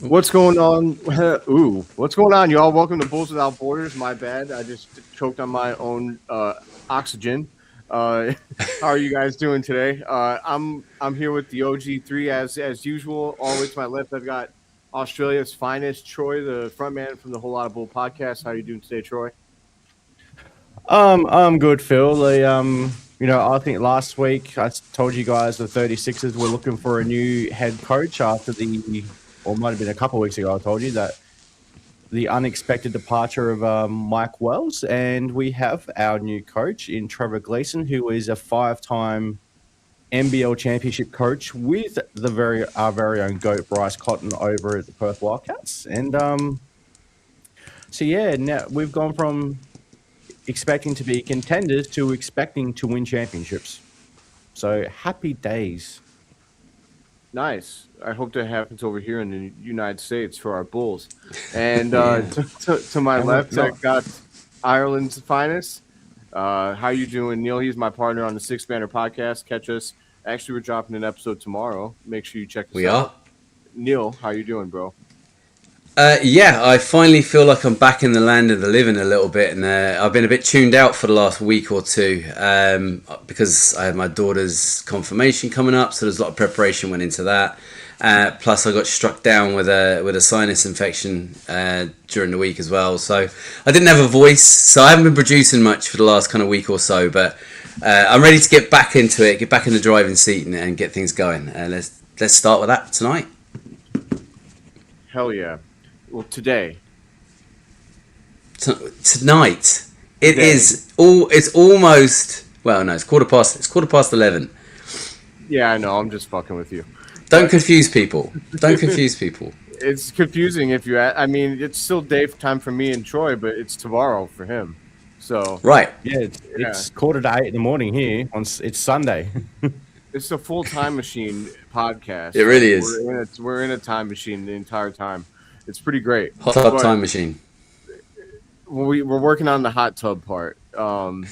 What's going on? Ooh, what's going on, y'all? Welcome to Bulls Without Borders. My bad. I just choked on my own oxygen. How are you guys doing today? I'm here with the OG3 as usual. All the way to my left, I've got Australia's finest, Troy, the front man from the Whole Lot of Bull podcast. How are you doing today, Troy? I'm good, Phil. I think last week I told you guys the 36ers were looking for a new head coach after or it might have been a couple of weeks ago. I told you that the unexpected departure of Mike Wells, and we have our new coach in Trevor Gleeson, who is a 5-time NBL championship coach with our very own GOAT Bryce Cotton over at the Perth Wildcats. And now we've gone from expecting to be contenders to expecting to win championships. So happy days. Nice. I hope that happens over here in the United States for our Bulls. And to my left, I've got Ireland's finest. How you doing, Neil? He's my partner on the Six Banter podcast. Catch us. Actually, we're dropping an episode tomorrow. Make sure you check us out. We are. Neil, how you doing, bro? I finally feel like I'm back in the land of the living a little bit, and I've been a bit tuned out for the last week or two because I had my daughter's confirmation coming up, so there's a lot of preparation went into that. Plus, I got struck down with a sinus infection during the week as well, so I didn't have a voice, so I haven't been producing much for the last kind of week or so. But I'm ready to get back into it, get back in the driving seat, and get things going. Let's start with that tonight. Hell yeah. Well, today. Tonight. It's almost. Well, no, it's quarter past 11. Yeah, I know. I'm just fucking with you. Don't confuse people. It's confusing if you. I mean, it's still time for me and Troy, but it's tomorrow for him. So right. Yeah, it's 7:45 in the morning here. It's Sunday. It's a full time machine podcast. It really is. We're in a time machine the entire time. It's pretty great. Hot tub time machine. We're working on the hot tub part. I'm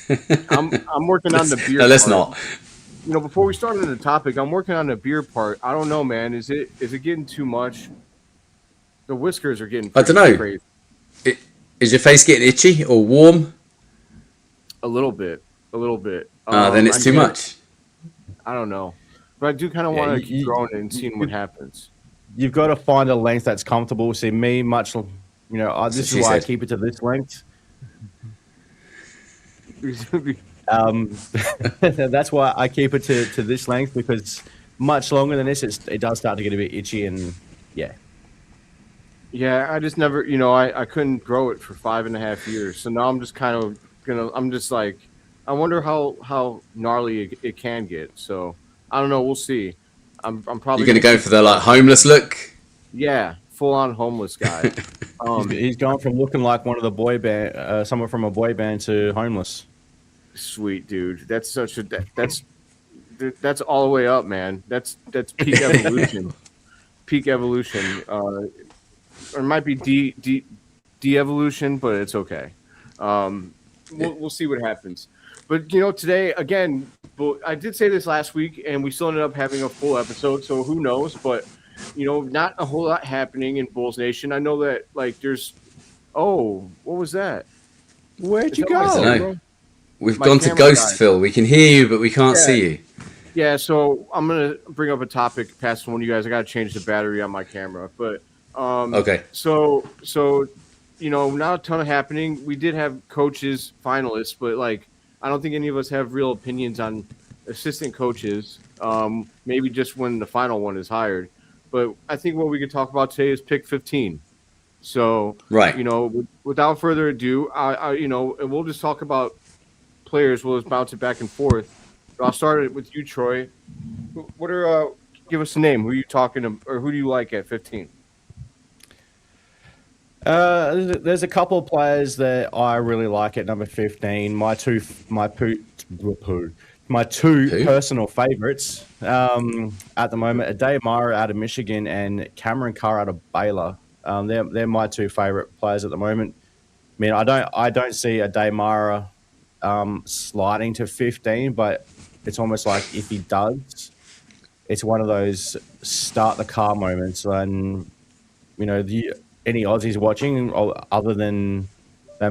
working on the beer. No, let's part. not. You know, before we start on the topic, I'm working on the beer part. I don't know, man. Is it getting too much? The whiskers are getting. I don't know. Crazy. Is your face getting itchy or warm? A little bit. Then it's too much. I don't know, but I do kind of want to keep growing it and seeing what happens. You've got to find a length that's comfortable. See, me, this is why I keep it to this length. That's why I keep it to this length, because much longer than this, it does start to get a bit itchy, and yeah. Yeah, I just never, I couldn't grow it for 5.5 years, so now I'm just kind of I'm just like, I wonder how gnarly it can get. So I don't know. We'll see. I'm probably. You're gonna go for the homeless look. Yeah, full on homeless guy. He's gone from looking like one of the boy band, someone from a boy band, to homeless. Sweet dude. That's that's all the way up, man. That's peak evolution. Peak evolution. Or it might be de-evolution, but it's okay. We'll see what happens. But today again, I did say this last week, and we still ended up having a full episode. So who knows? But not a whole lot happening in Bulls Nation. I know that there's. Oh, what was that? Where'd you go? I don't know. We've gone to Ghost, died. Phil. We can hear you, but we can't see you. Yeah, so I'm gonna bring up a topic past one of you guys. I gotta change the battery on my camera, but okay. So not a ton happening. We did have coaches finalists, but I don't think any of us have real opinions on assistant coaches. Maybe just when the final one is hired. But I think what we could talk about today is pick 15. So right. Without further ado, and we'll just talk about players. We'll just bounce it back and forth. But I'll start with you, Troy. Give us a name. Who are you talking to, or who do you like at 15? There's a couple of players that I really like at number 15. My two personal favorites at the moment: Ade Mara out of Michigan and Cameron Carr out of Baylor. They're my two favorite players at the moment. I mean, I don't see Ade Mara sliding to 15, but it's almost like if he does, it's one of those start the car moments. And any Aussies watching other than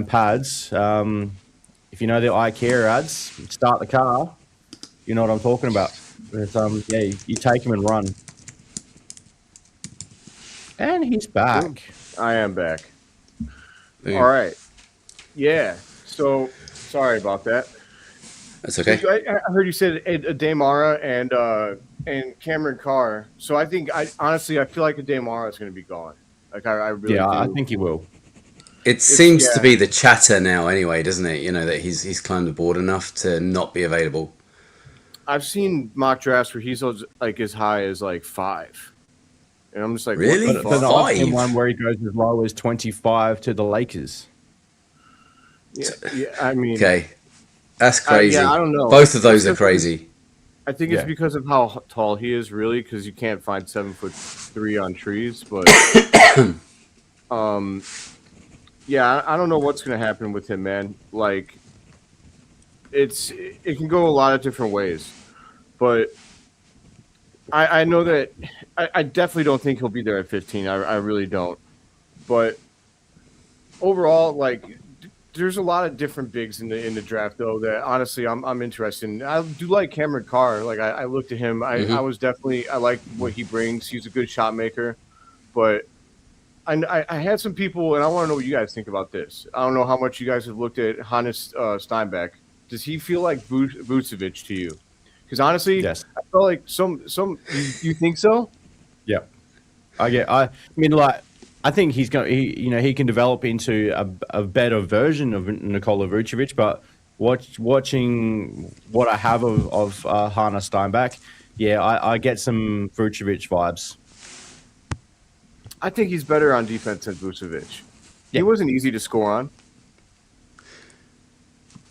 Pads, if you know the IKEA ads, start the car. You know what I'm talking about. It's, you take him and run. And he's back. I am back. Boom. All right. Yeah. So sorry about that. That's okay. I heard you said Damara and Cameron Carr. So I think honestly I feel like Damara is going to be gone. Like I really do. I think he will. It seems to be the chatter now, anyway, doesn't it? That he's climbed aboard enough to not be available. I've seen mock drafts where he's like as high as like 5, and I'm just like, really? What the But fuck? I've seen one where he goes as low as 25 to the Lakers. Yeah, I mean, okay, that's crazy. I don't know. Both of those are crazy. I think it's because of how tall he is, really, because you can't find 7'3" on trees. But I don't know what's gonna happen with him, man. Like, it can go a lot of different ways, but I know that I definitely don't think he'll be there at 15. I really don't. But overall, like, there's a lot of different bigs in the draft, though, that honestly I'm interested in. I do like Cameron Carr. Like, I looked at him. I like what he brings. He's a good shot maker, but I had some people, and I want to know what you guys think about this. I don't know how much you guys have looked at Hannes Steinbeck. Does he feel like Vucevic to you? Because honestly, yes. I felt like some. You think so? Yeah, I mean, like, I think he can develop into a better version of Nikola Vucevic. But watching what I have of Hannes Steinbeck, I get some Vucevic vibes. I think he's better on defense than Vucevic. He wasn't easy to score on.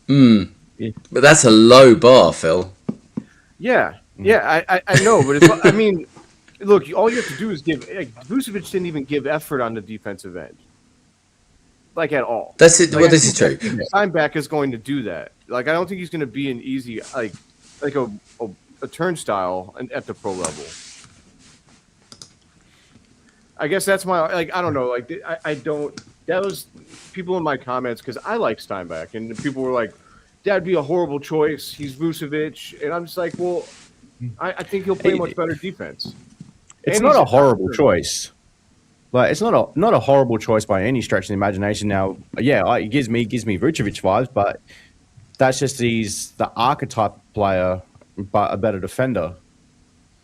But that's a low bar, Phil. Yeah, I know, but I mean, look, all you have to do is give. Like, Vucevic didn't even give effort on the defensive end, like, at all. That's it. Well, this is true. Steinbeck is going to do that. Like, I don't think he's going to be an easy like a turnstile at the pro level. I guess that's my I don't know. Like, I don't. That was people in my comments because I like Steinbeck, and people were like, "That'd be a horrible choice. He's Vucevic," and I'm just like, "Well, I think he'll play much better defense." It's not a horrible choice. Like, it's not a horrible choice by any stretch of the imagination. Now, it gives me Vucevic vibes, but that's just he's the archetype player, but a better defender.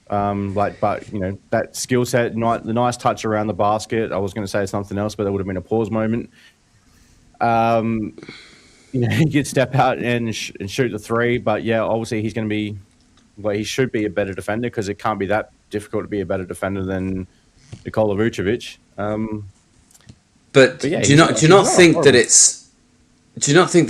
But that skill set, the nice touch around the basket. I was going to say something else, but there would have been a pause moment. He could step out and shoot the three, but obviously he's going to be, he should be a better defender because it can't be that difficult to be a better defender than Nikola Vucevic. But do you not think that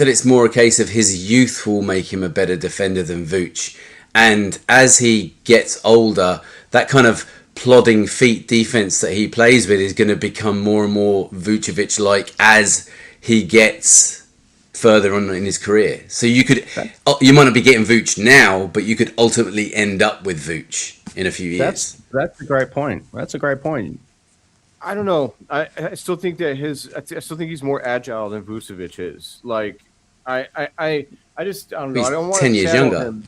it's more a case of his youth will make him a better defender than Vooch? And as he gets older, that kind of plodding feet defense that he plays with is going to become more and more Vucevic-like as he gets further on in his career. So you might not be getting Vooch now, but you could ultimately end up with Vooch in a few years. That's a great point. I don't know. I still think that he's more agile than Vucevic is. Like, I don't know. I don't want 10 years younger. Him.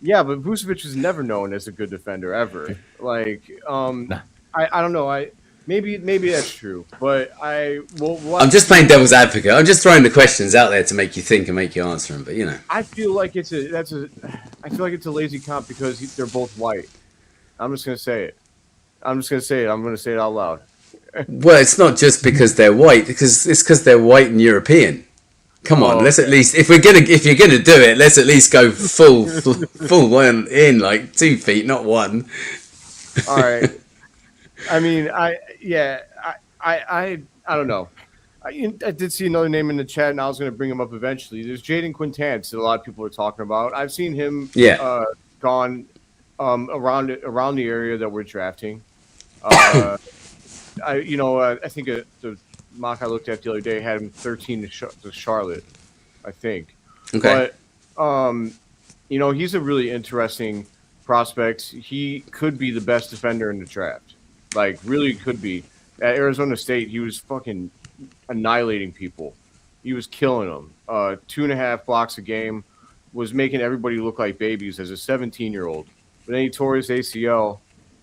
Yeah, but Vucevic was never known as a good defender ever. Like, I don't know. Maybe that's true, but I'm just playing devil's advocate. I'm just throwing the questions out there to make you think and make you answer them. But I feel like it's a lazy comp because they're both white. I'm just gonna say it. I'm going to say it out loud. Well, it's not just because they're white, because they're white and European. Come on, let's at least if you're gonna do it, let's at least go full one in, like 2 feet, not 1. All right. I mean, I don't know. I did see another name in the chat, and I was going to bring him up eventually. There's Jaden Quaintance that a lot of people are talking about. I've seen him gone around the area that we're drafting. I think the mock I looked at the other day had him 13 to Charlotte, I think. Okay. But he's a really interesting prospect. He could be the best defender in the draft. Like, really could be. At Arizona State, he was fucking annihilating people. He was killing them. 2.5 blocks a game, was making everybody look like babies as a 17-year-old. But then he tore his ACL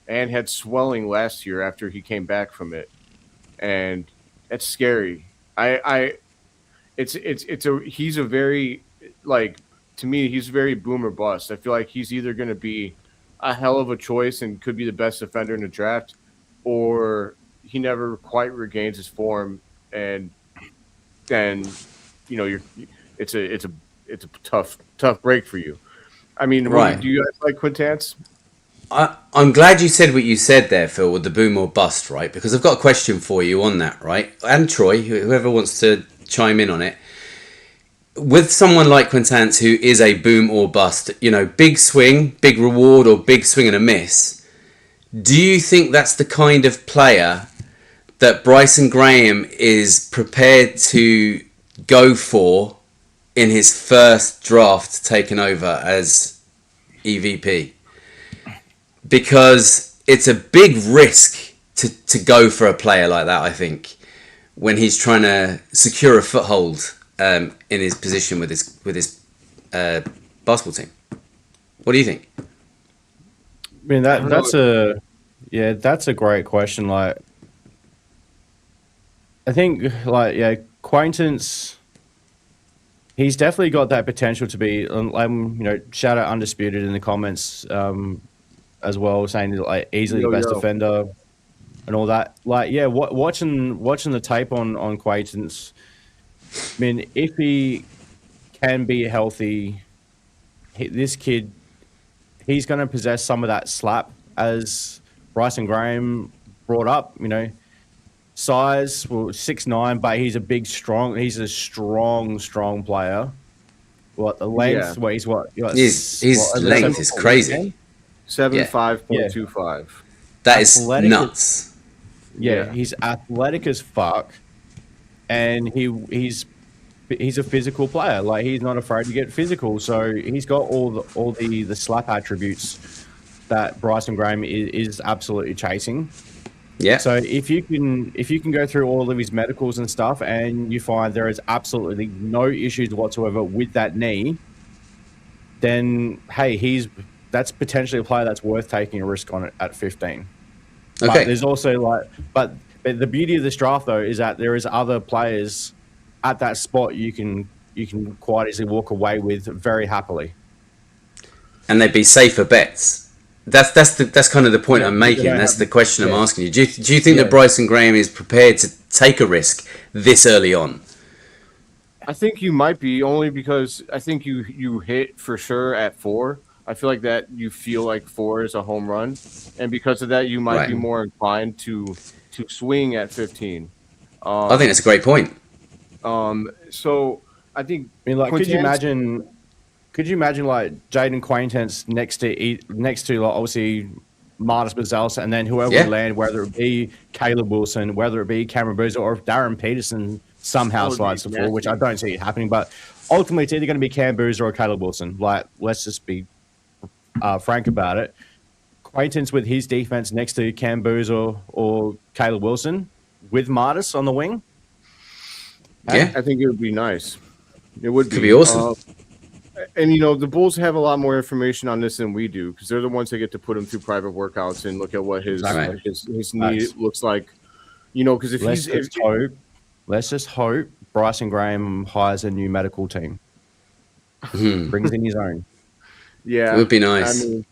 and had swelling last year after he came back from it, and that's scary. He's a very, like, to me, he's very boom or bust. I feel like he's either going to be a hell of a choice and could be the best defender in the draft, or he never quite regains his form, and then it's a tough break for you. I mean, Right. do you guys like Quaintance? I'm glad you said what you said there, Phil, with the boom or bust, right? Because I've got a question for you on that, right? And Troy, whoever wants to chime in on it. With someone like Quaintance, who is a boom or bust, big swing, big reward, or big swing and a miss, do you think that's the kind of player that Bryson Graham is prepared to go for in his first draft taken over as EVP? Because it's a big risk to go for a player like that, I think, when he's trying to secure a foothold in his position with his basketball team. What do you think? I mean, that's a great question. Like, I think, like, yeah, Quaintance, he's definitely got that potential to be, shout out Undisputed in the comments as well, saying like easily the best defender and all that. Like, yeah, watching the tape on Quaintance, I mean, if he can be healthy, this kid, he's going to possess some of that slap, as Bryson Graham brought up. Size, 6'9", but he's a strong player. What the length? Yeah. What he's what? His length is crazy. 7'5.25". That is nuts. Yeah, he's athletic as fuck, and he's a physical player. Like, he's not afraid to get physical. So he's got all the slap attributes that Bryson Graham is absolutely chasing. Yeah. So if you can go through all of his medicals and stuff, and you find there is absolutely no issues whatsoever with that knee, then hey, that's potentially a player that's worth taking a risk on it at 15. Okay. But there's also but the beauty of this draft though is that there is other players at that spot you can quite easily walk away with very happily, and they'd be safer bets. That's kind of the point I'm making. That's the question I'm asking you. Do you think that Bryson Graham is prepared to take a risk this early on? I think you might be, only because I think you hit for sure at 4. I feel like that you feel like 4 is a home run, and because of that, you might be more inclined to swing at 15. I think that's a great point. So I think, could you imagine like Jaden Quaintance next to like, obviously Martis Bazals, and then whoever would land, whether it be Caleb Wilson, whether it be Cameron Boozer, or if Darryn Peterson somehow slides to 4, which I don't see it happening, but ultimately it's either going to be Cam Boozer or Caleb Wilson. Like, let's just be frank about it. Quaintance with his defense next to Cam Boozer or Caleb Wilson with Martis on the wing. Yeah, I think it would be nice. It would be awesome. And the Bulls have a lot more information on this than we do, because they're the ones that get to put him through private workouts and look at what his knee looks like. Because let's just hope Bryson Graham hires a new medical team, brings in his own. Yeah, it would be nice. I mean,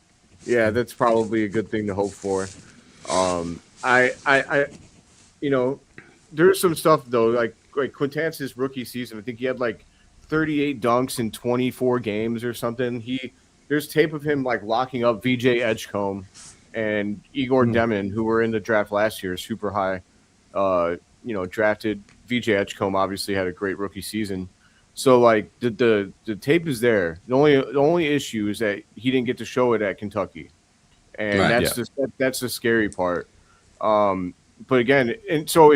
yeah, that's probably a good thing to hope for. There's some stuff though, like Quintance's rookie season. I think he had like 38 dunks in 24 games or something. There's tape of him like locking up VJ Edgecombe and Igor Demon, who were in the draft last year, super high. Drafted. VJ Edgecombe obviously had a great rookie season. So like the tape is there. The only issue is that he didn't get to show it at Kentucky, and that's the scary part. But again, and so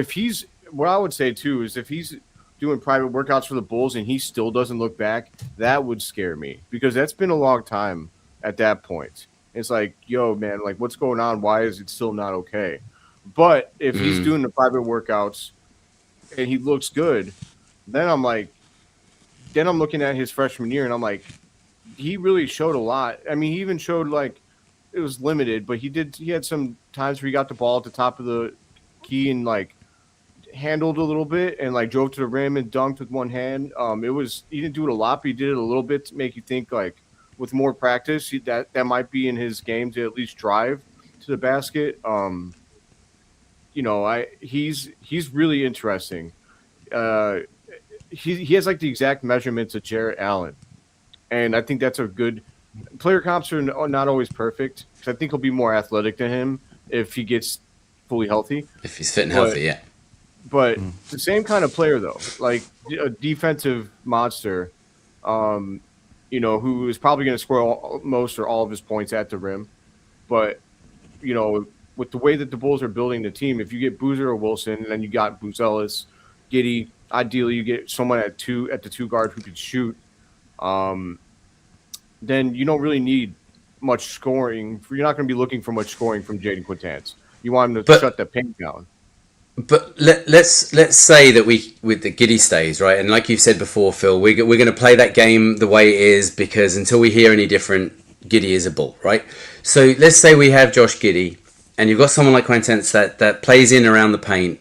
what I would say too is if he's doing private workouts for the Bulls and he still doesn't look back, that would scare me, because that's been a long time at that point. It's like, yo, man, like, what's going on? Why is it still not okay? But if he's doing the private workouts and he looks good, then I'm looking at his freshman year and I'm like, he really showed a lot. I mean, he even showed like it was limited, but he had some times where he got the ball at the top of the key and like handled a little bit and like drove to the rim and dunked with one hand. He didn't do it a lot, but he did it a little bit to make you think like with more practice that might be in his game to at least drive to the basket. He's really interesting. He has like the exact measurements of Jarrett Allen. And I think that's a good player. Comps are not always perfect because I think he'll be more athletic than him if he gets fully healthy. If he's fit and healthy, yeah. But the same kind of player, though, like a defensive monster, who is probably going to score most or all of his points at the rim. But, with the way that the Bulls are building the team, if you get Boozer or Wilson, and then you got Buzelis, Giddey, ideally you get someone at the two guard who could shoot. Then you don't really need much scoring. You're not going to be looking for much scoring from Jaden Quaintance. You want him to shut the paint down. But let's say that with the Giddey stays, right? And like you've said before, Phil, we're going to play that game the way it is because until we hear any different, Giddey is a Bull, right? So let's say we have Josh Giddey and you've got someone like Quaintance that plays in around the paint.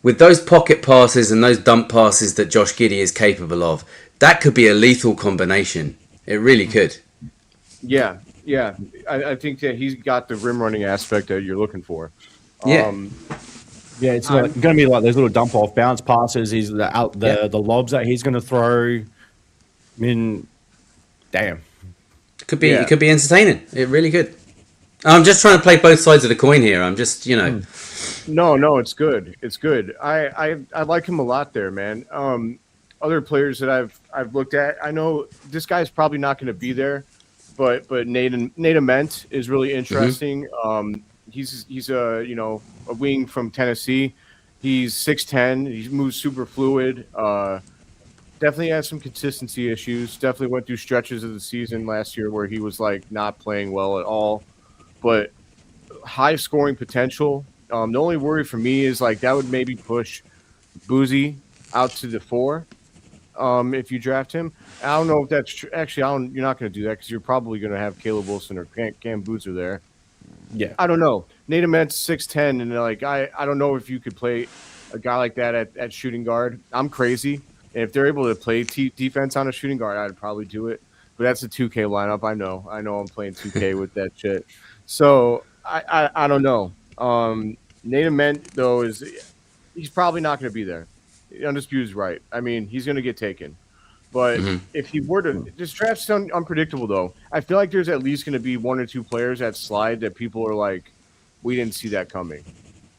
With those pocket passes and those dump passes that Josh Giddey is capable of, that could be a lethal combination. It really could. Yeah. I think that he's got the rim running aspect that you're looking for. Yeah. It's going to be like those little dump off bounce passes. He's the lobs that he's going to throw. I mean, damn. It could be entertaining. It really could. I'm just trying to play both sides of the coin here. I'm just, No, it's good. It's good. I like him a lot there, man. Other players that I've looked at, I know this guy's probably not going to be there, but Nate Ament is really interesting. Mm-hmm. He's a wing from Tennessee. He's 6'10". He moves super fluid. Definitely has some consistency issues. Definitely went through stretches of the season last year where he was like not playing well at all, but high scoring potential. The only worry for me is like that would maybe push Boozy out to the 4. If you draft him, I don't know if that's true. Actually, you're not going to do that because you're probably going to have Caleb Wilson or Cam Boozer there. Yeah, I don't know. Nate Ament's 6'10", and like I don't know if you could play a guy like that at shooting guard. I'm crazy, and if they're able to play defense on a shooting guard, I'd probably do it. But that's a 2K lineup. I know. I'm playing 2K with that shit. So I don't know. Nate Ament though he's probably not going to be there. Undisputed is right. I mean, he's going to get taken. But if he were to, this draft's unpredictable though. I feel like there's at least going to be 1 or 2 players that slide that people are like, we didn't see that coming.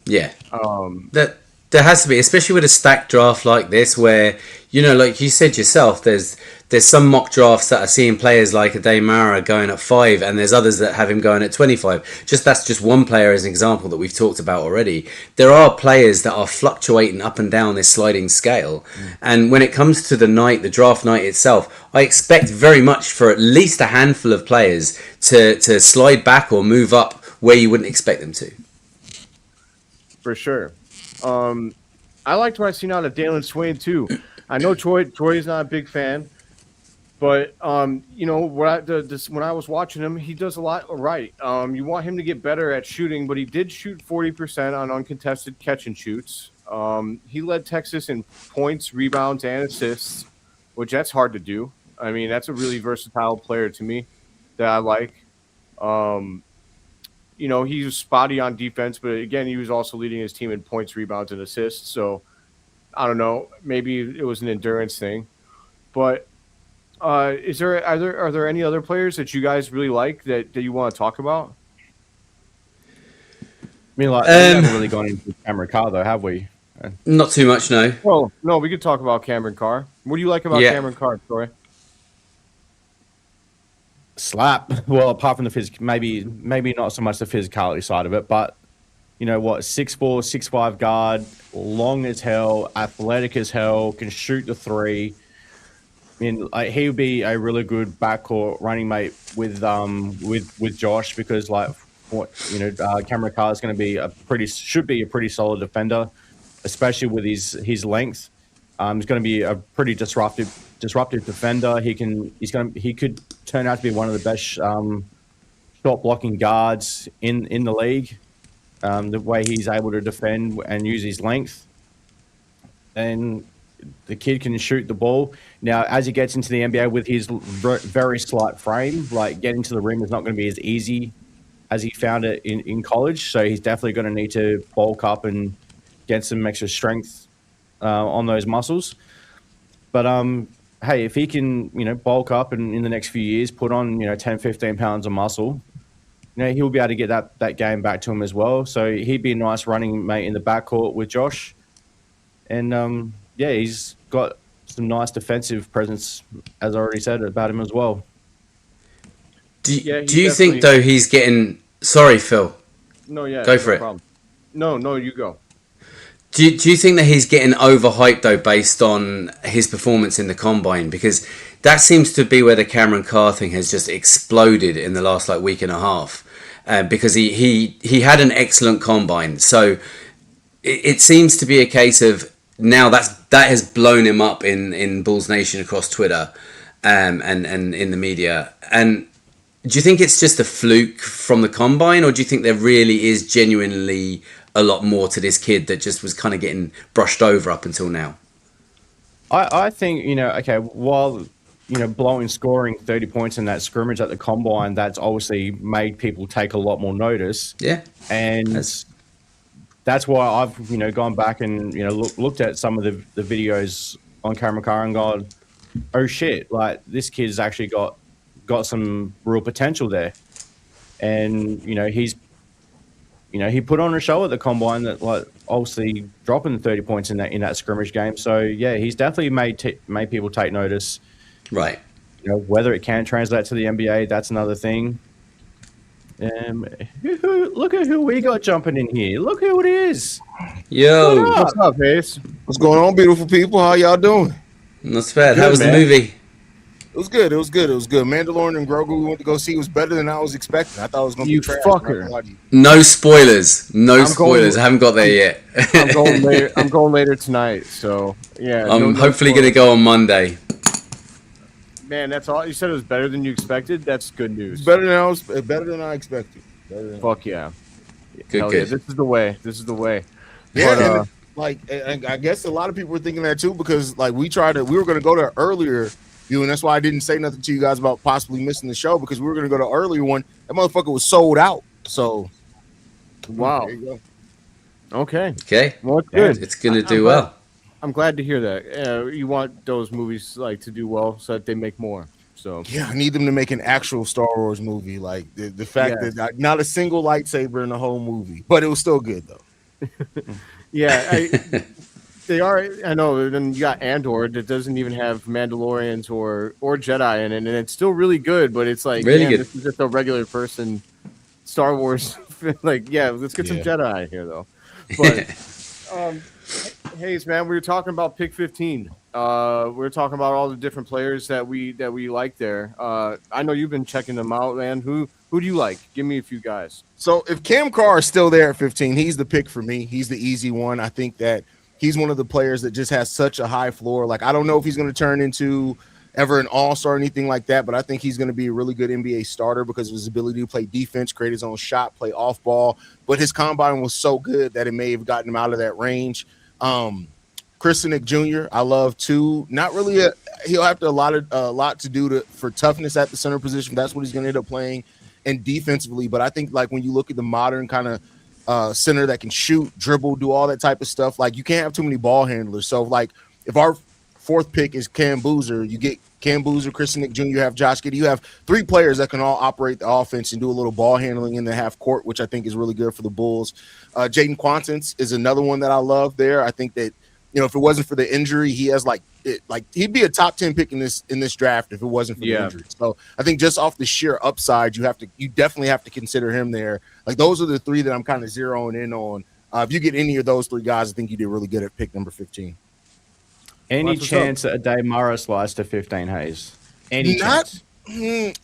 Yeah. There has to be, especially with a stacked draft like this, where like you said yourself, there's some mock drafts that are seeing players like a Daymara going at 5, and there's others that have him going at 25. That's just one player as an example that we've talked about already. There are players that are fluctuating up and down this sliding scale, and when it comes to the draft night itself, I expect very much for at least a handful of players to slide back or move up where you wouldn't expect them to. For sure. I liked what I seen out of Dalen Swain too. I know Troy is not a big fan, but when I was watching him, he does a lot right. You want him to get better at shooting, but he did shoot 40% on uncontested catch and shoots. He led Texas in points, rebounds, and assists, which that's hard to do. I mean, that's a really versatile player to me that I like. He was spotty on defense, but again, he was also leading his team in points, rebounds, and assists. So I don't know, maybe it was an endurance thing. But are there any other players that you guys really like that you want to talk about? I mean, like we haven't really gone into Cameron Carr though, have we? Not too much, no. Well, no, we could talk about Cameron Carr. What do you like about Cameron Carr, Troy? Slap. Well, apart from the maybe not so much the physicality side of it, but 6'4", 6'5" guard, long as hell, athletic as hell, can shoot the 3. I mean, he would be a really good backcourt running mate with Josh because, like, Cameron Carr is going to be should be a pretty solid defender, especially with his length. He's going to be a pretty disruptive defender. He could turn out to be one of the best shot blocking guards in the league. The way he's able to defend and use his length, and the kid can shoot the ball. Now, as he gets into the NBA with his very slight frame, like getting to the rim is not going to be as easy as he found it in college. So he's definitely going to need to bulk up and get some extra strength on those muscles. But hey, if he can, bulk up and in the next few years put on, 10, 15 pounds of muscle, he'll be able to get that game back to him as well. So he'd be a nice running mate in the backcourt with Josh. And he's got some nice defensive presence, as I already said about him as well. Do you think though he's getting? Sorry, Phil. No, yeah. Go for it. Problem. No, you go. Do you think that he's getting overhyped though, based on his performance in the combine? Because that seems to be where the Cameron Carr thing has just exploded in the last week and a half. Because he had an excellent combine, so it seems to be a case of now that has blown him up in Bulls Nation across Twitter, and in the media. And do you think it's just a fluke from the combine, or do you think there really is genuinely a lot more to this kid that just was kind of getting brushed over up until now? I think, while, scoring 30 points in that scrimmage at the combine, that's obviously made people take a lot more notice. Yeah. And that's why I've, gone back and, looked at some of the videos on Cameron Carr and gone, oh shit, like this kid's actually got some real potential there. And, he put on a show at the combine that, obviously dropping 30 points in that scrimmage game. So yeah, he's definitely made people take notice. Right. Whether it can translate to the NBA, that's another thing. Look at who we got jumping in here. Look who it is. Yo. What's up, Ace? What's going on, beautiful people? How y'all doing? Not bad. Good, How was man. the movie? It was good. Mandalorian and Grogu we went to go see was better than I was expecting. I thought it was going to be You trash. fucker. No spoilers. I'm I haven't got there yet. I'm going later tonight, so yeah. I'm no hopefully going to go on Monday. Man, that's all. You said it was better than you expected. That's good news. It's better than I expected. Fuck yeah. Good. Yeah, this is the way. Yeah, But, and I guess a lot of people were thinking that too, because we were going to go to an earlier view, and that's why I didn't say nothing to you guys about possibly missing the show, because we were going to go to an earlier one. That motherfucker was sold out. So wow. there you go. Okay. Well, it's good. it's going to do well. I'm glad to hear that. You want those movies to do well so that they make more. So Yeah, I need them to make an actual Star Wars movie. Like the fact that not a single lightsaber in the whole movie, but it was still good though. yeah, they are. I know. Then you got Andor that doesn't even have Mandalorians or Jedi in it, and it's still really good. But it's Really good. This is just a regular person Star Wars. Let's get some Jedi here though. But hey, man, we were talking about pick 15. We were talking about all the different players that we like there. I know you've been checking them out, man. Who do you like? Give me a few guys. So if Cam Carr is still there at 15, he's the pick for me. He's the easy one. I think that he's one of the players that just has such a high floor. I don't know if he's going to turn into ever an all-star or anything like that, but I think he's going to be a really good NBA starter because of his ability to play defense, create his own shot, play off ball. But his combine was so good that it may have gotten him out of that range. Christian Jr. I love too. Not really. He'll have to a lot to do for toughness at the center position. That's what he's going to end up playing, and defensively. But I think when you look at the modern kind of center that can shoot, dribble, do all that type of stuff, you can't have too many ball handlers. So if our fourth pick is Cam Boozer, you get Cam Boozer, Christian Jr., you have Josh Giddey. You have three players that can all operate the offense and do a little ball handling in the half court, which I think is really good for the Bulls. Jaden Quaintance is another one that I love there. I think that, if it wasn't for the injury, he has he'd be a top 10 pick in this draft if it wasn't for the injury. So I think just off the sheer upside, you definitely have to consider him there. Those are the three that I'm kind of zeroing in on. If you get any of those three guys, I think you did really good at pick number 15. Any chance that Dave Morrow slides to 15, Hayes? Any chance?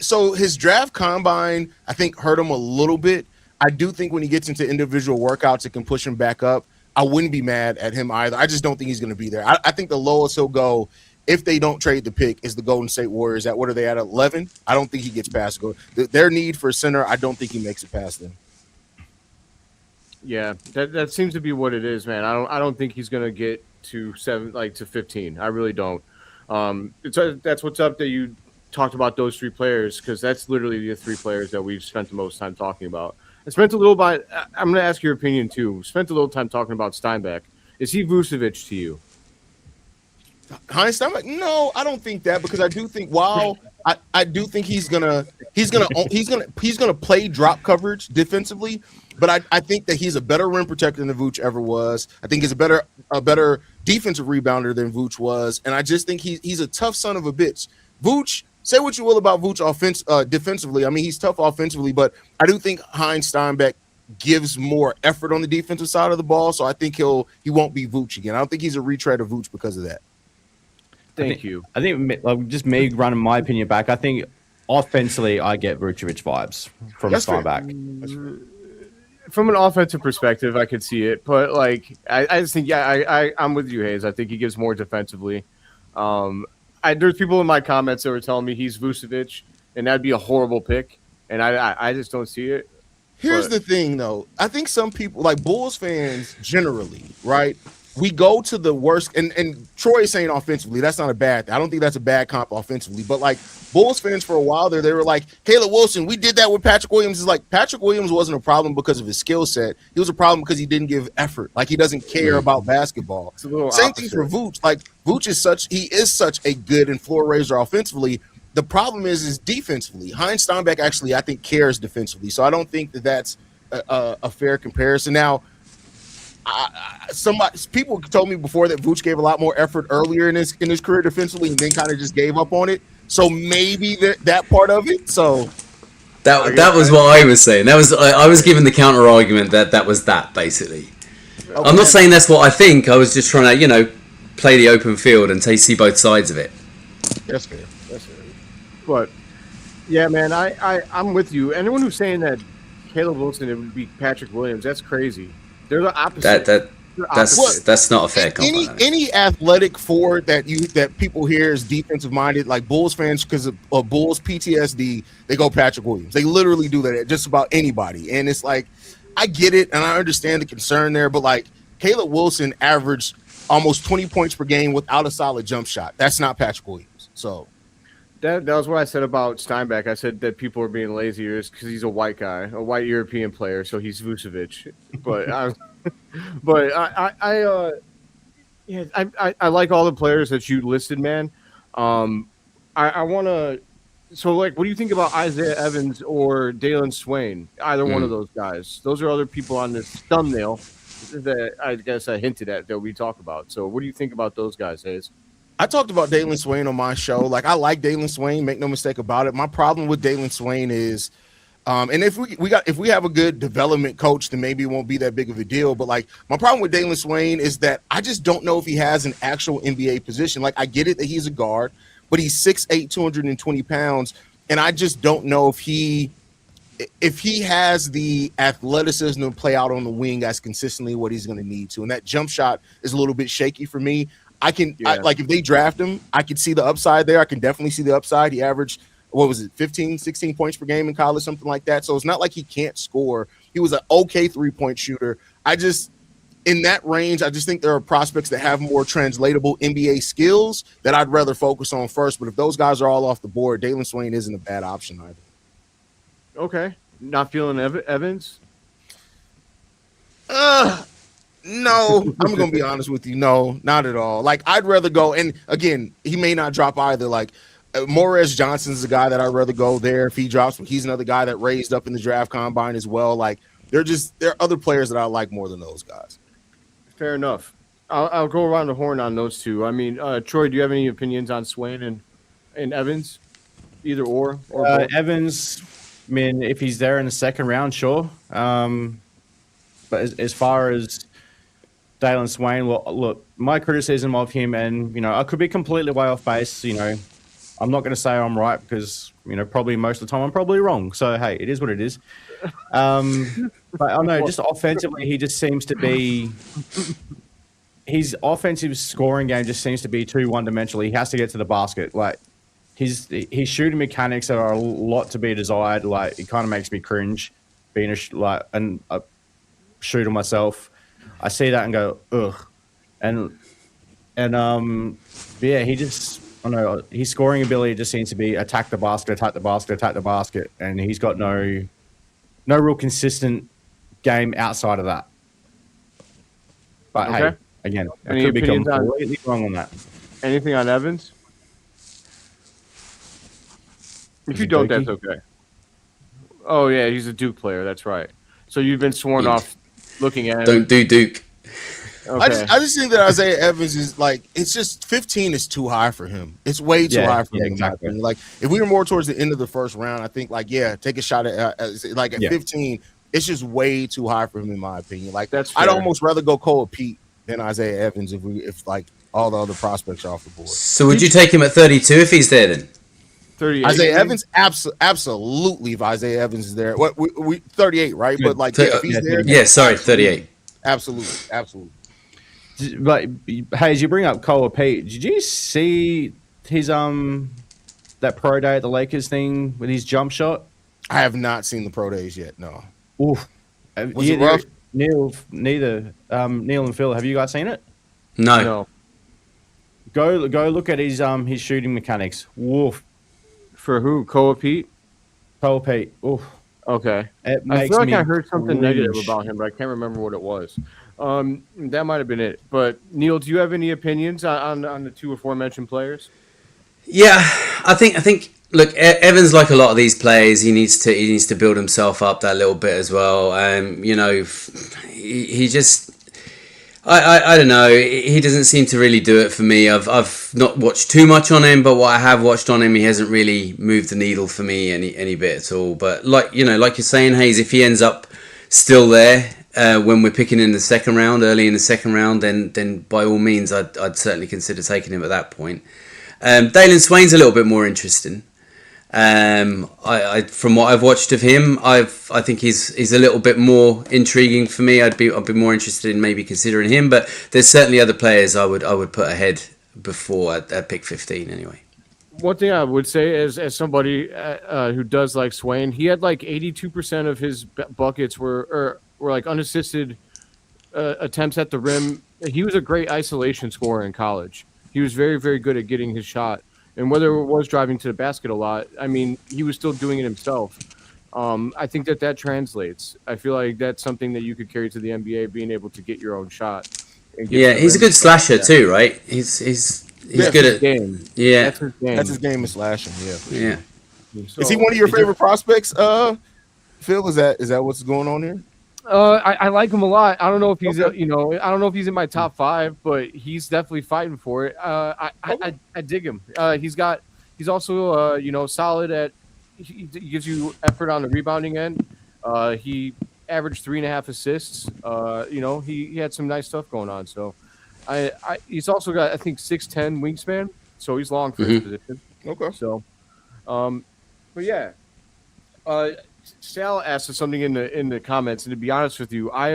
So his draft combine, I think, hurt him a little bit. I do think when he gets into individual workouts, it can push him back up. I wouldn't be mad at him either. I just don't think he's going to be there. I think the lowest he'll go if they don't trade the pick is the Golden State Warriors. What are they at 11? I don't think he gets past their need for a center. I don't think he makes it past them. Yeah, that seems to be what it is, man. I don't think he's gonna get to 15. I really don't. That's what's up that you talked about those three players, because that's literally the three players that we've spent the most time talking about. I spent a little bit. I'm going to ask your opinion too. Spent a little time talking about Steinbeck. Is he Vucevic to you? Heinz Steinbeck? No, I don't think that, because I do think I do think he's gonna play drop coverage defensively, but I think that he's a better rim protector than Vooch ever was. I think he's a better defensive rebounder than Vooch was, and I just think he's a tough son of a bitch. Vooch, say what you will about Vooch defensively. I mean, he's tough offensively, but I do think Heinz Steinbeck gives more effort on the defensive side of the ball, so I think he won't be Vooch again. I don't think he's a retread of Vooch because of that. Thank you. I think just me running my opinion back, I think offensively I get Vucevic vibes from Steinbeck. From an offensive perspective, I could see it, but like I just think I'm with you, Hayes. I think he gives more defensively. There's people in my comments that were telling me he's Vucevic, and that'd be a horrible pick, and I just don't see it. Here's the thing, though. I think some people, like Bulls fans generally, right? We go to the worst, and Troy is saying offensively, that's not a bad thing. I don't think that's a bad comp offensively, but like Bulls fans for a while there, they were like, Caleb Wilson, we did that with Patrick Williams. It's like Patrick Williams wasn't a problem because of his skill set. He was a problem because he didn't give effort. Like he doesn't care about basketball. Same thing for Vooch. Like Vooch is such a good and floor raiser offensively. The problem is defensively. Heinz Steinbeck actually, I think, cares defensively. So I don't think that that's a fair comparison. Now, people told me before that Vooch gave a lot more effort earlier in his career defensively, and then kind of just gave up on it. So maybe that part of it. So that was what I was saying. That was I was giving the counter argument that was that basically. Okay. I'm not saying that's what I think. I was just trying to play the open field and see both sides of it. That's fair. But yeah, man, I'm with you. Anyone who's saying that Caleb Wilson it would be Patrick Williams, that's crazy. They're the opposite. That's not a fair compliment. Any athletic forward that people hear is defensive minded, like Bulls fans, because of Bulls PTSD, they go Patrick Williams. They literally do that at just about anybody, and it's like I get it and I understand the concern there, but like Caleb Wilson averaged almost 20 points per game without a solid jump shot. That's not Patrick Williams. So. That was what I said about Steinbeck. I said that people are being lazy because he's a white guy, a white European player, so he's Vucevic. But I like all the players that you listed, man. I want to. So, like, what do you think about Isaiah Evans or Dalen Swain? Either one of those guys. Those are other people on this thumbnail that I guess I hinted at that we talk about. So, what do you think about those guys, Hayes? I talked about Dalen Swain on my show. Like, I like Dalen Swain, make no mistake about it. My problem with Dalen Swain is, and if we have a good development coach, then maybe it won't be that big of a deal. But like, my problem with Dalen Swain is that I just don't know if he has an actual NBA position. Like, I get it that he's a guard, but he's 6'8", 220 pounds, and I just don't know if he has the athleticism to play out on the wing as consistently what he's going to need to. And that jump shot is a little bit shaky for me. If they draft him, I can see the upside there. I can definitely see the upside. He averaged, 15, 16 points per game in college, something like that. So it's not like he can't score. He was an okay 3-point shooter. In that range, I just think there are prospects that have more translatable NBA skills that I'd rather focus on first. But if those guys are all off the board, Dalen Swain isn't a bad option either. Okay. Not feeling Evans? No, I'm going to be honest with you. No, not at all. Like, I'd rather go, and again, he may not drop either. Like, Morris Johnson's a guy that I'd rather go there if he drops, but he's another guy that raised up in the draft combine as well. Like, there are other players that I like more than those guys. Fair enough. I'll go around the horn on those two. I mean, Troy, do you have any opinions on Swain and Evans? Either or Evans, I mean, if he's there in the second round, sure. But as far as Dalen Swain, well, look, my criticism of him, and I could be completely way off base. I'm not going to say I'm right because, probably most of the time I'm probably wrong. So, hey, it is what it is. But I don't know, just offensively, he just seems to be – his offensive scoring game just seems to be too one-dimensional. He has to get to the basket. Like, his shooting mechanics are a lot to be desired. Like, it kind of makes me cringe being a shooter myself. I see that and go, ugh. And he just – I don't know, his scoring ability just seems to be attack the basket, and he's got no real consistent game outside of that. But hey, again, I could be completely wrong on that. Anything on Evans? If you don't, that's okay. Oh yeah, he's a Duke player. That's right. So you've been sworn off looking at him. Don't do Duke. Okay. I just think that Isaiah Evans is like, it's just 15 is too high for him. It's way too high for him. Exactly. Like, if we were more towards the end of the first round, I think take a shot at at 15. It's just way too high for him in my opinion. Like, I'd almost rather go Cole Pete than Isaiah Evans if all the other prospects are off the board. So would you take him at 32 if he's there then? 38. Isaiah Evans, absolutely. If Isaiah Evans is there, what we 38, right? But like, if he's there, 38. Absolutely. But hey, as you bring up Cole Pete, did you see his that pro day at the Lakers thing with his jump shot? I have not seen the pro days yet. No. Oof. Was it rough? Neill and Phil, have you guys seen it? No. Go look at his shooting mechanics. Woof. For who? Cole Pete? Cole Pete. Oof. Okay. I feel like I heard something negative about him, but I can't remember what it was. That might have been it. But Neil, do you have any opinions on the two aforementioned players? Yeah, I think. Look, Evans, like a lot of these players, he needs to build himself up that little bit as well. He just. I don't know. He doesn't seem to really do it for me. I've not watched too much on him, but what I have watched on him, he hasn't really moved the needle for me any bit at all. But like you're saying, Hayes, if he ends up still there when we're picking in the second round, early in the second round, then by all means, I'd certainly consider taking him at that point. Dalen Swain's a little bit more interesting. I from what I've watched of him, I think he's a little bit more intriguing for me. I'd be more interested in maybe considering him, but there's certainly other players I would put ahead before at pick 15 anyway. One thing I would say is, as somebody who does like Swain, he had like 82% of his buckets were like unassisted attempts at the rim. He was a great isolation scorer in college. He was very, very good at getting his shot. And whether it was driving to the basket a lot, I mean, he was still doing it himself. I think that translates. I feel like that's something that you could carry to the NBA, being able to get your own shot. Yeah, he's a good slasher too, right? He's good at game. Yeah, that's his game is slashing. Yeah. So, is he one of your favorite prospects, Phil? Is that what's going on here? I like him a lot. I don't know if he's I don't know if he's in my top 5, but he's definitely fighting for it. I dig him. He's also solid at. He gives you effort on the rebounding end. He averaged 3.5 assists. He had some nice stuff going on. So, he's also got, I think, 6'10" wingspan. So he's long for his position. Okay. So, but yeah. Sal asked us something in the comments, and to be honest with you, I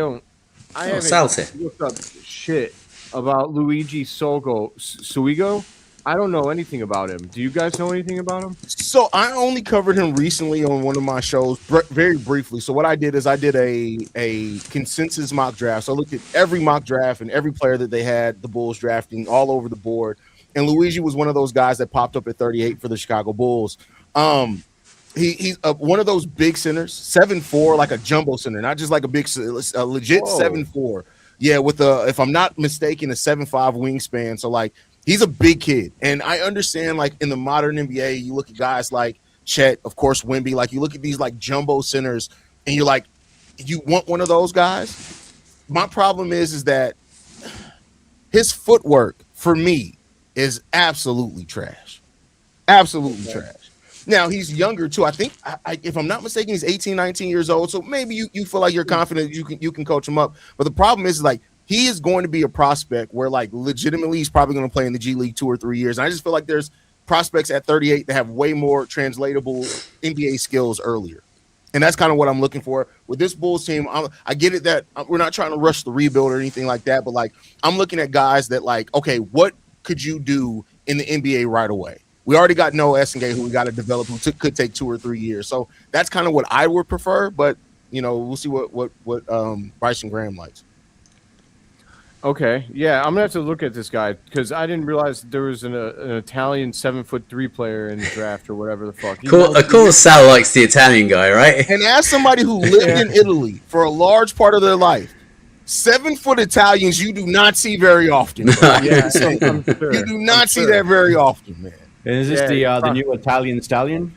haven't looked up shit about Luigi Suigo. I don't know anything about him. Do you guys know anything about him? So I only covered him recently on one of my shows, very briefly. So what I did is I did a consensus mock draft. So I looked at every mock draft and every player that they had the Bulls drafting all over the board, and Luigi was one of those guys that popped up at 38 for the Chicago Bulls. He's one of those big centers, 7'4", like a jumbo center, not just like a legit 7'4". Yeah, with if I'm not mistaken, a 7'5" wingspan. So like, he's a big kid, and I understand like in the modern NBA, you look at guys like Chet, of course, Wemby. Like you look at these like jumbo centers, and you're like, you want one of those guys. My problem is that his footwork for me is absolutely trash. Absolutely trash. Now, he's younger, too. I think, if I'm not mistaken, he's 18, 19 years old. So maybe you feel like you're confident you can coach him up. But the problem is, like, he is going to be a prospect where, like, legitimately he's probably going to play in the G League 2 or 3 years. And I just feel like there's prospects at 38 that have way more translatable NBA skills earlier. And that's kind of what I'm looking for with this Bulls team. I get it that we're not trying to rush the rebuild or anything like that, but like I'm looking at guys that like, okay, what could you do in the NBA right away? We already got Noah Essengate, who we got to develop, who could take 2 or 3 years. So that's kind of what I would prefer. But you know, we'll see what Bryson Graham likes. Okay, yeah, I'm gonna have to look at this guy because I didn't realize there was an Italian 7'3" player in the draft or whatever the fuck. Of course, Sal likes the Italian guy, right? And as somebody who lived in Italy for a large part of their life, 7-foot Italians you do not see very often. Yeah, I'm sure. You do not see that very often, man. And is this the new Italian stallion?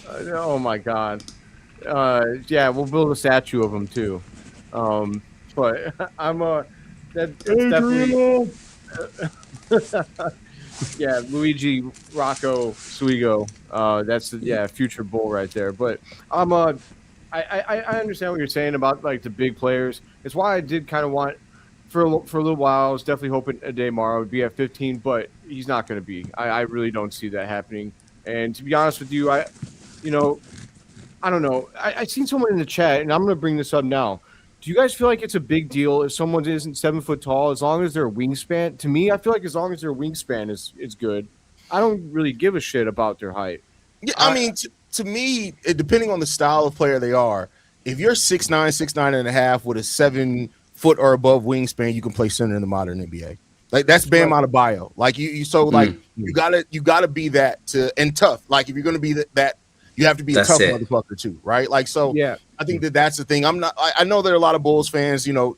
Oh my god. Yeah, we'll build a statue of him too. But that's definitely yeah, Luigi Rocco Suigo. That's the future bull right there. But I understand what you're saying about like the big players. It's why I did kind of want for a little while. I was definitely hoping Ademar would be at 15, but he's not going to be. I really don't see that happening. And to be honest with you, I don't know. I seen someone in the chat, and I'm going to bring this up now. Do you guys feel like it's a big deal if someone isn't 7 foot tall as long as their wingspan? To me, I feel like as long as their wingspan is good, I don't really give a shit about their height. Yeah, I mean, to me, depending on the style of player they are, if you're 6'9", 6'9 and a half with a 7 foot or above wingspan, you can play center in the modern NBA. Like that's Bam Adebayo. Like you gotta be that and tough. Like if you're gonna be that. You have to be a tough motherfucker too, right? Like, so yeah. I think that's the thing. I know there are a lot of Bulls fans, you know,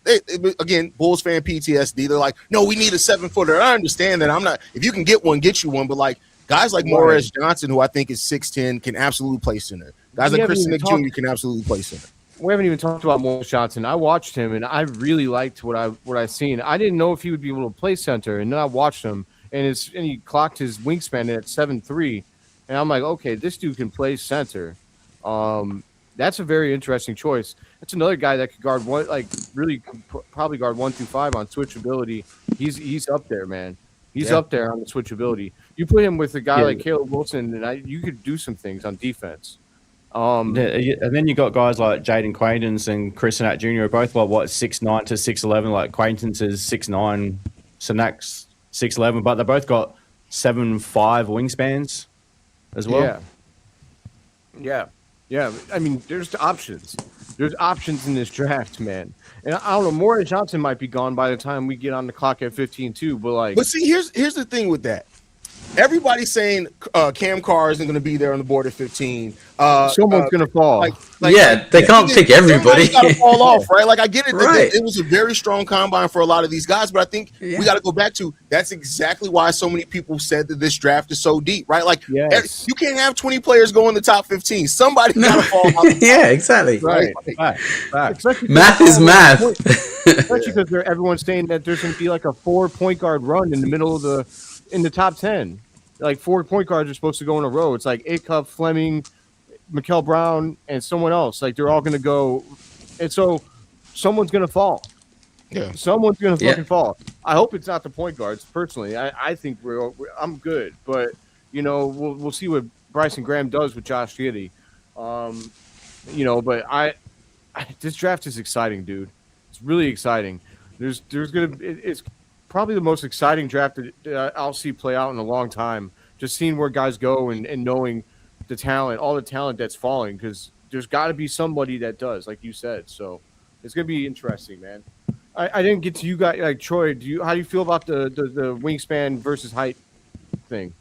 again, Bulls fan PTSD. They're like, no, we need a 7-footer. I understand that. If you can get one, get you one. But like guys like Morris Johnson, who I think is 6'10", can absolutely play center. Guys like Christian Nick Jr. can absolutely play center. We haven't even talked about Morris Johnson. I watched him and I really liked what I seen. I didn't know if he would be able to play center, and then I watched him and he clocked his wingspan at 7'3". And I'm like, okay, this dude can play center. That's a very interesting choice. That's another guy that could guard one, like really probably guard 1 through 5 on switchability. He's up there, man. He's up there on the switchability. You put him with a guy like Caleb Wilson, and you could do some things on defense. And then you got guys like Jaden Quaintance and Chris Nat Jr. both like 6'9" to 6'11". Like Quaintance is 6'9", Sanak's 6'11", but they both got 7'5" wingspans as well. Yeah. I mean, there's options. There's options in this draft, man. And I don't know, Morris Johnson might be gone by the time we get on the clock at 15 too. But see, here's the thing with that. Everybody's saying Cam Carr isn't going to be there on the board at 15. Someone's going to fall. They can't pick everybody. Got to fall off, right? Like I get it. Right. It was a very strong combine for a lot of these guys, but I think we got to go back to that's exactly why so many people said that this draft is so deep, right? Like you can't have 20 players go in the top 15. Somebody got to fall off. Yeah, exactly. Right. Math is math. Especially because everyone's saying that there's going to be like a 4-point guard run in the middle of in the top 10. Like 4 point guards are supposed to go in a row. It's like Acuff, Fleming, Mikal Brown, and someone else. Like they're all going to go, and so someone's going to fall. Yeah, someone's going to fucking fall. I hope it's not the point guards. Personally, I think I'm good, but you know we'll see what Bryson Graham does with Josh Giddey. You know, but this draft is exciting, dude. It's really exciting. It's probably the most exciting draft that I'll see play out in a long time. Just seeing where guys go and knowing the talent, all the talent that's falling, because there's got to be somebody that does, like you said. So it's gonna be interesting, man. I didn't get to you guys, like Troy. How do you feel about the wingspan versus height thing?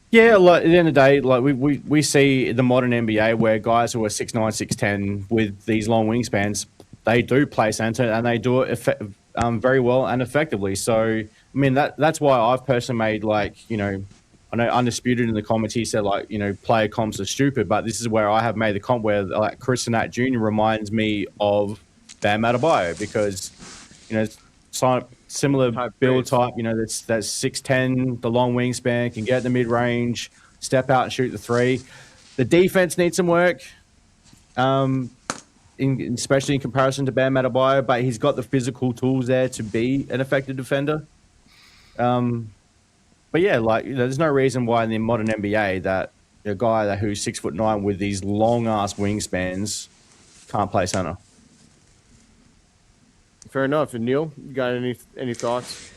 Yeah, like at the end of the day, like we see the modern NBA where guys who are 6'9", 6'10" with these long wingspans, they do play center and they do it very well and effectively. So, I mean, that's why I've personally made, like, you know, I know Undisputed in the comments, he said, like, you know, player comps are stupid, but this is where I have made the comp where, like, Chris Nat Jr. reminds me of Bam Adebayo because, you know, similar build type, you know, that's 6'10", the long wingspan, can get the mid-range, step out and shoot the three. The defense needs some work. Especially in comparison to Bam Adebayo, but he's got the physical tools there to be an effective defender. But But yeah, like there's no reason why in the modern NBA that a guy who's 6'9" with these long ass wingspans can't play center. Fair enough. And Neil, you got any thoughts?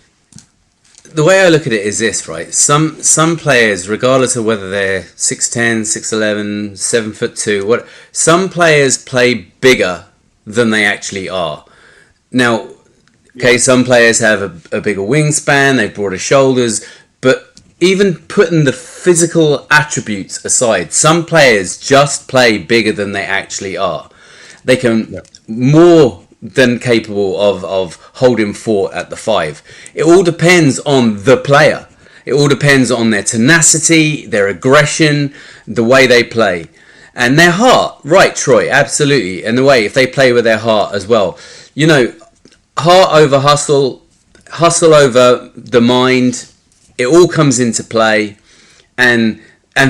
The way I look at it is this, right? Some players, regardless of whether they're 6'10", 6'11", 7'2", some players play bigger than they actually are. Now, okay, some players have a bigger wingspan, they've broader shoulders, but even putting the physical attributes aside, some players just play bigger than they actually are. They can more than capable of holding fort at the 5. It all depends on the player. It all depends on their tenacity, their aggression, the way they play. And their heart. Right, Troy, absolutely. And the way, if they play with their heart as well. You know, heart over hustle, hustle over the mind. It all comes into play. And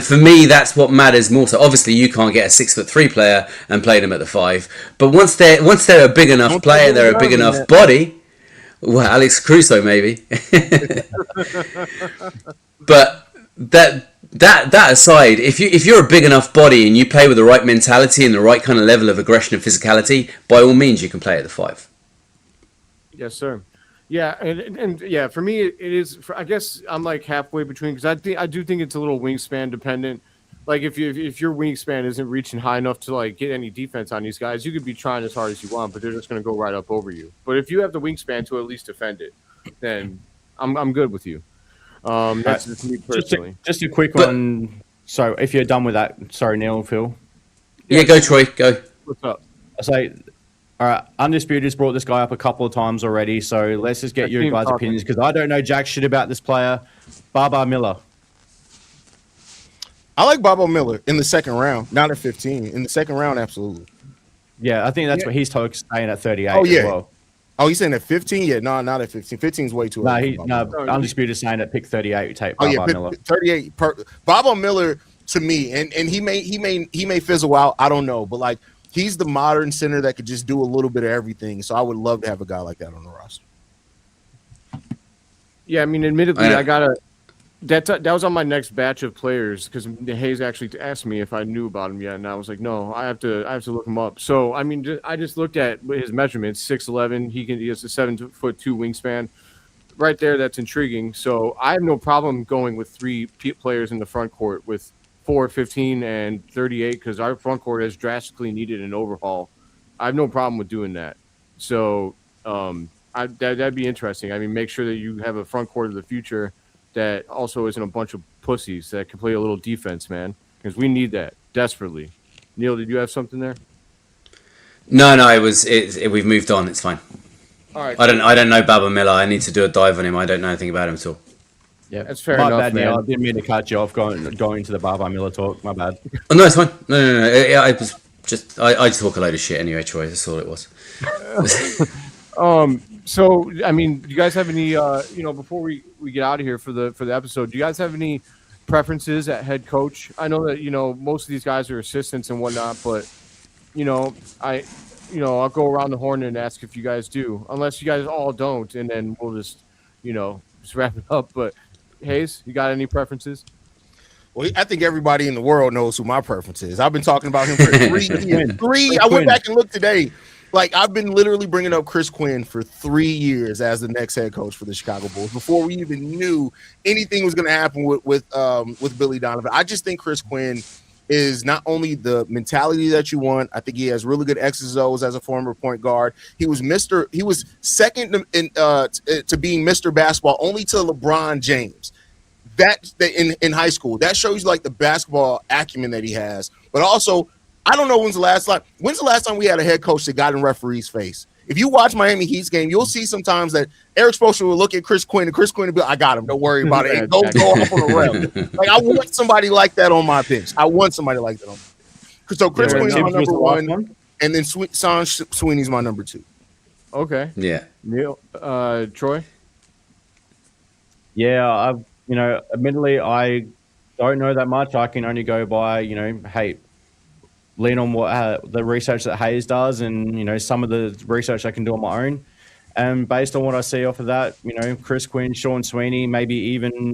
for me, that's what matters more. So obviously, you can't get a 6'3" player and play them at the 5. But once they're a big enough player, they're a big enough body. Well, Alex Crusoe maybe. But that aside, if you're a big enough body and you play with the right mentality and the right kind of level of aggression and physicality, by all means, you can play at the 5. Yes, sir. Yeah, and yeah, for me it is. I guess I'm like halfway between because I do think it's a little wingspan dependent. Like if your wingspan isn't reaching high enough to like get any defense on these guys, you could be trying as hard as you want, but they're just going to go right up over you. But if you have the wingspan to at least defend it, then I'm good with you. That's just me personally. Just a quick one. So if you're done with that, sorry, Neil, Phil. Yeah, go Troy, go. What's up? I say. All right, Undisputed's brought this guy up a couple of times already, so let's just get your guys' opinions because I don't know jack shit about this player. Baba Miller. I like Bobo Miller in the second round, not at 15. In the second round, absolutely. Yeah, I think that's what he's staying at 38 Oh, yeah. as well. Oh, he's saying at 15? Yeah, no, not at 15. 15 is way too early. Undisputed's saying at pick 38, take Baba Miller. 38. Bobo Miller to me, and he may fizzle out. I don't know, but like he's the modern center that could just do a little bit of everything. So I would love to have a guy like that on the roster. Yeah, I mean, admittedly, that was on my next batch of players because Hayes actually asked me if I knew about him yet, and I was like, no, I have to look him up. So I mean, I just looked at his measurements: 6'11". He has a 7'2" wingspan. Right there, that's intriguing. So I have no problem going with 3 players in the front court with 4, 15, and 38 because our front court has drastically needed an overhaul. I have no problem with doing that. So that'd be interesting. I mean, make sure that you have a front court of the future that also isn't a bunch of pussies that can play a little defense, man, because we need that desperately. Neil, did you have something there? No, we've moved on. It's fine. All right. I don't know Baba Miller. I need to do a dive on him. I don't know anything about him at all. Yeah, that's fair my enough, bad, man. Neil. I didn't mean to cut you off going into the Baba Miller talk. My bad. Oh no, it's fine. No. I just talk a load of shit anyway, Troy. That's all it was. So, I mean, do you guys have any, before we get out of here for the episode, do you guys have any preferences at head coach? I know that, most of these guys are assistants and whatnot, but, I'll go around the horn and ask if you guys do, unless you guys all don't, and then we'll just wrap it up. But, Hayes, you got any preferences? Well, I think everybody in the world knows who my preference is. I've been talking about him for 3 years. I went back and looked today. Like, I've been literally bringing up Chris Quinn for 3 years as the next head coach for the Chicago Bulls before we even knew anything was going to happen with Billy Donovan. I just think Chris Quinn is not only the mentality that you want. I think he has really good X's and O's as a former point guard. He was second to being Mr. Basketball only to LeBron James. That in high school. That shows you like the basketball acumen that he has. But also, I don't know when's the last time we had a head coach that got in referee's face. If you watch Miami Heat's game, you'll see sometimes that Eric Spoelstra will look at Chris Quinn, and Chris Quinn will be like, I got him. Don't worry about it. Go off on a ref. Like, I want somebody like that on my bench. So Chris Quinn's my number 1, and then Sean Sweeney's my number 2. Okay. Yeah. Neil, Troy? Yeah, admittedly, I don't know that much. I can only go by, lean on what the research that Hayes does and, some of the research I can do on my own. And based on what I see off of that, Chris Quinn, Sean Sweeney, maybe even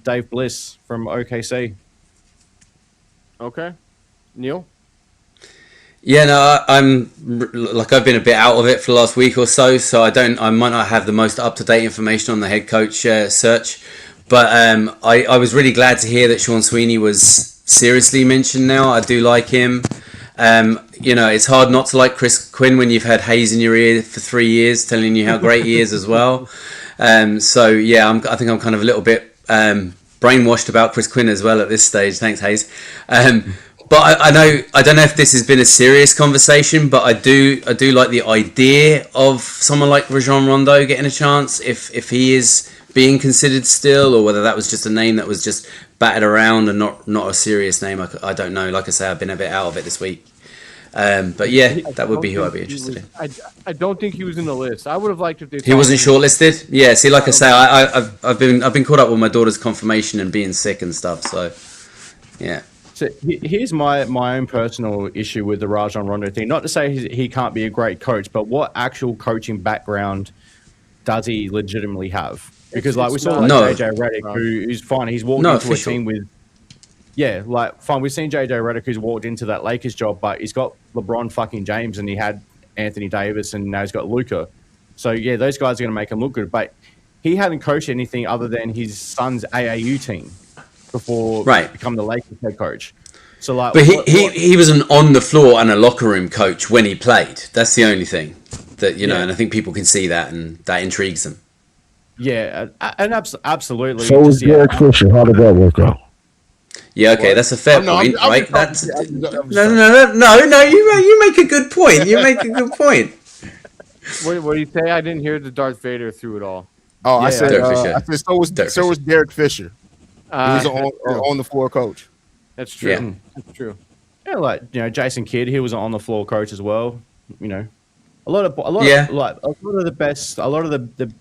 Dave Bliss from OKC. Okay, Neil. Yeah, no, I've been a bit out of it for the last week or so, so I might not have the most up-to-date information on the head coach search, but I was really glad to hear that Sean Sweeney was seriously mentioned now. I do like him. It's hard not to like Chris Quinn when you've had Hayes in your ear for 3 years telling you how great he is as well. I think I'm kind of a little bit brainwashed about Chris Quinn as well at this stage. Thanks, Hayes. But I don't know if this has been a serious conversation, but I do like the idea of someone like Rajon Rondo getting a chance if he is being considered still, or whether that was just a name that was just batted around and not a serious name. I don't know. Like I say, I've been a bit out of it this week. But yeah, that would be who I'd be interested in. I don't think he was in the list. I would have liked if they. He wasn't shortlisted. Yeah. See, like I say, I've been caught up with my daughter's confirmation and being sick and stuff. So yeah. So here's my own personal issue with the Rajon Rondo thing. Not to say he can't be a great coach, but what actual coaching background does he legitimately have? Because we saw JJ Redick, who's fine. He's walked into a team with, fine. We've seen JJ Redick who's walked into that Lakers job, but he's got LeBron fucking James, and he had Anthony Davis, and now he's got Luka. So yeah, those guys are going to make him look good. But he hadn't coached anything other than his son's AAU team before becoming the Lakers head coach. So but he was an on the floor and a locker room coach when he played. That's the only thing that and I think people can see that, and that intrigues them. Yeah, and absolutely. So was Derek Fisher. How did that work out? Yeah, okay, that's a fair point, right? No. You make a good point. You make a good point. What do you say? I didn't hear the Darth Vader through it all. Oh, I said so was Derek Fisher. He was on the floor coach. That's true. Yeah. That's true. Yeah, Jason Kidd, he was an on the floor coach as well. A lot of the best, a lot of the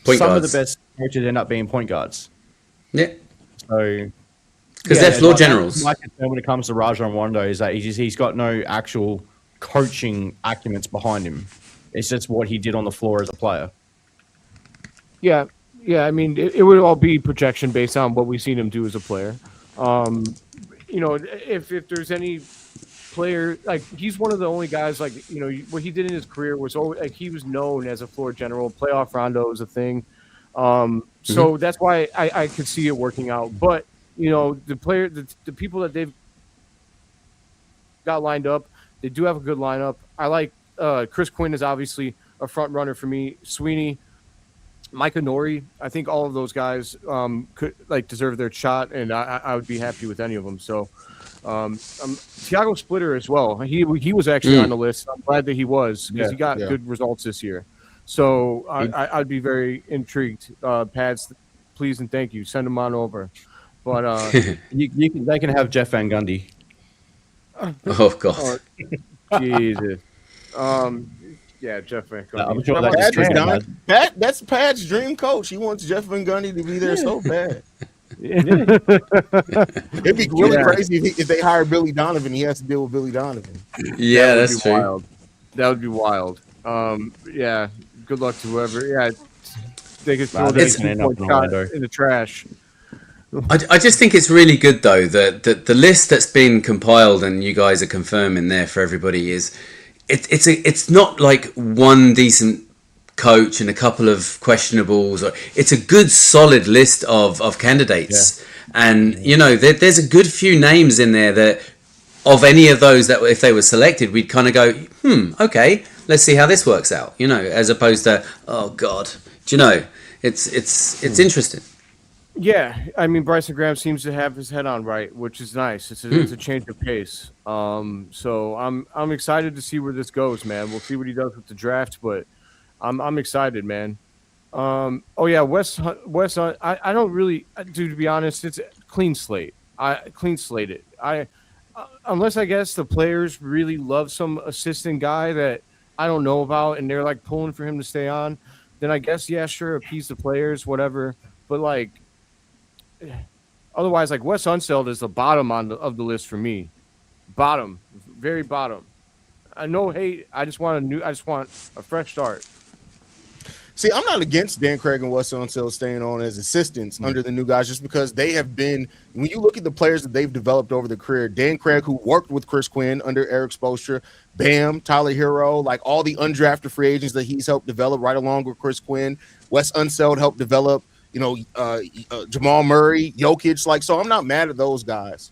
point some guards. of the best coaches end up being point guards. Yeah. So because they're floor generals. My concern when it comes to Rajon Rondo is that he's got no actual coaching acumen behind him. It's just what he did on the floor as a player. Yeah. I mean, it would all be projection based on what we've seen him do as a player. If there's any player, he's one of the only guys, what he did in his career was always, he was known as a floor general. Playoff Rondo is a thing. So that's why I could see it working out. But, the people that they've got lined up, they do have a good lineup. I like Chris Quinn is obviously a front runner for me. Sweeney, Micah Nori, I think all of those guys could deserve their shot, and I would be happy with any of them. So, Thiago Splitter as well. He was actually on the list. I'm glad that he was because he got good results this year. So I'd be very intrigued. Pads, please and thank you. Send them on over. But they can have Jeff Van Gundy. Oh God, Jesus. Yeah, Jeff Van Gundy. I'm sure That's Pat's dream coach. He wants Jeff Van Gundy to be there so bad. It'd be really crazy if they hire Billy Donovan. He has to deal with Billy Donovan. Yeah, that's true. Wild. That would be wild. Good luck to whoever. Yeah, they could throw that in the trash. I just think it's really good though that the list that's been compiled and you guys are confirming there for everybody is it's not like one decent coach and a couple of questionables. It's a good solid list of candidates, and there's a good few names in there that of any of those that if they were selected we'd kind of go okay, let's see how this works out, as opposed to oh god, it's interesting. Yeah, I mean Bryson Graham seems to have his head on right, which is nice. It's a change of pace. So I'm excited to see where this goes, man. We'll see what he does with the draft, but I'm excited, man. Wes. I don't really, dude. To be honest, it's a clean slate. Clean slated. Unless I guess the players really love some assistant guy that I don't know about, and they're pulling for him to stay on. Then I guess sure, appease the players, whatever. But otherwise, Wes Unseld is the bottom of the list for me. Bottom, very bottom. No hate. I just want a fresh start. See, I'm not against Dan Craig and Wes Unseld staying on as assistants under the new guys, just because they have been. When you look at the players that they've developed over the career, Dan Craig, who worked with Chris Quinn under Eric Spoelstra, Bam, Tyler Hero, like all the undrafted free agents that he's helped develop right along with Chris Quinn. Wes Unseld helped develop, Jamal Murray, Jokic. Like, so I'm not mad at those guys.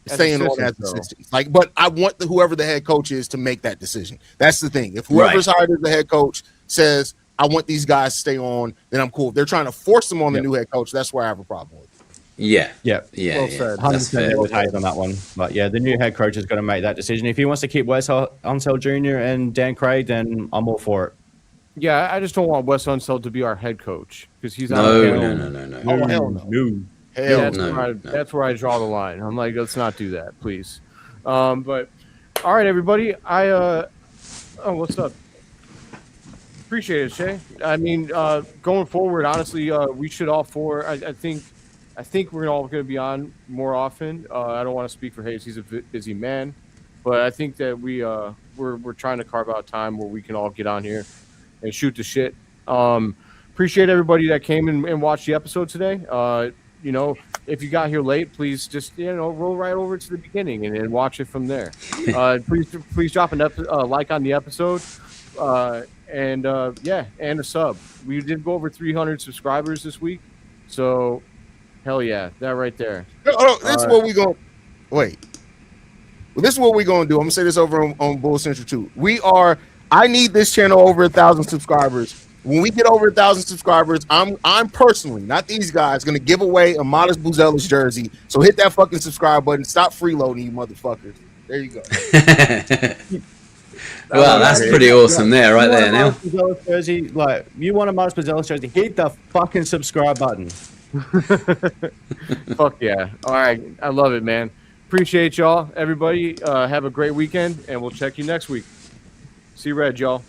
Staying on as assistants. Like, but I want whoever the head coach is to make that decision. That's the thing. If whoever's hired as the head coach says, I want these guys to stay on, then I'm cool. If they're trying to force them on the new head coach, that's where I have a problem with it. Yeah. Well said. 100% with Hayes on that one. But yeah, the new head coach is going to make that decision. If he wants to keep Wes Unseld Jr. and Dan Craig, then I'm all for it. Yeah, I just don't want Wes Unseld to be our head coach because he's no. Oh, hell no. That's where I draw the line. I'm like, let's not do that, please. But all right, everybody. What's up? Appreciate it, Shay. I mean, going forward, honestly, we should all four. I think we're all going to be on more often. I don't want to speak for Hayes; he's a busy man, but I think that we're trying to carve out time where we can all get on here and shoot the shit. Appreciate everybody that came and watched the episode today. If you got here late, please just roll right over to the beginning and watch it from there. Please drop a like on the episode, and a sub. We did go over 300 subscribers this week, so hell yeah, that right there. This is what we going. Wait, well, this is what we're gonna do. I'm gonna say this over on Bull Central too. I need this channel over 1,000 subscribers. When we get over 1,000 subscribers, I'm personally, not these guys, gonna give away a Modest Buzelis jersey. So hit that fucking subscribe button. Stop freeloading, you motherfuckers. There you go. Well, that's pretty awesome there, right there now. Jersey, like, you want a Modest Buzelis jersey, hit the fucking subscribe button. Fuck yeah. All right. I love it, man. Appreciate y'all. Everybody, have a great weekend, and we'll check you next week. See red, y'all.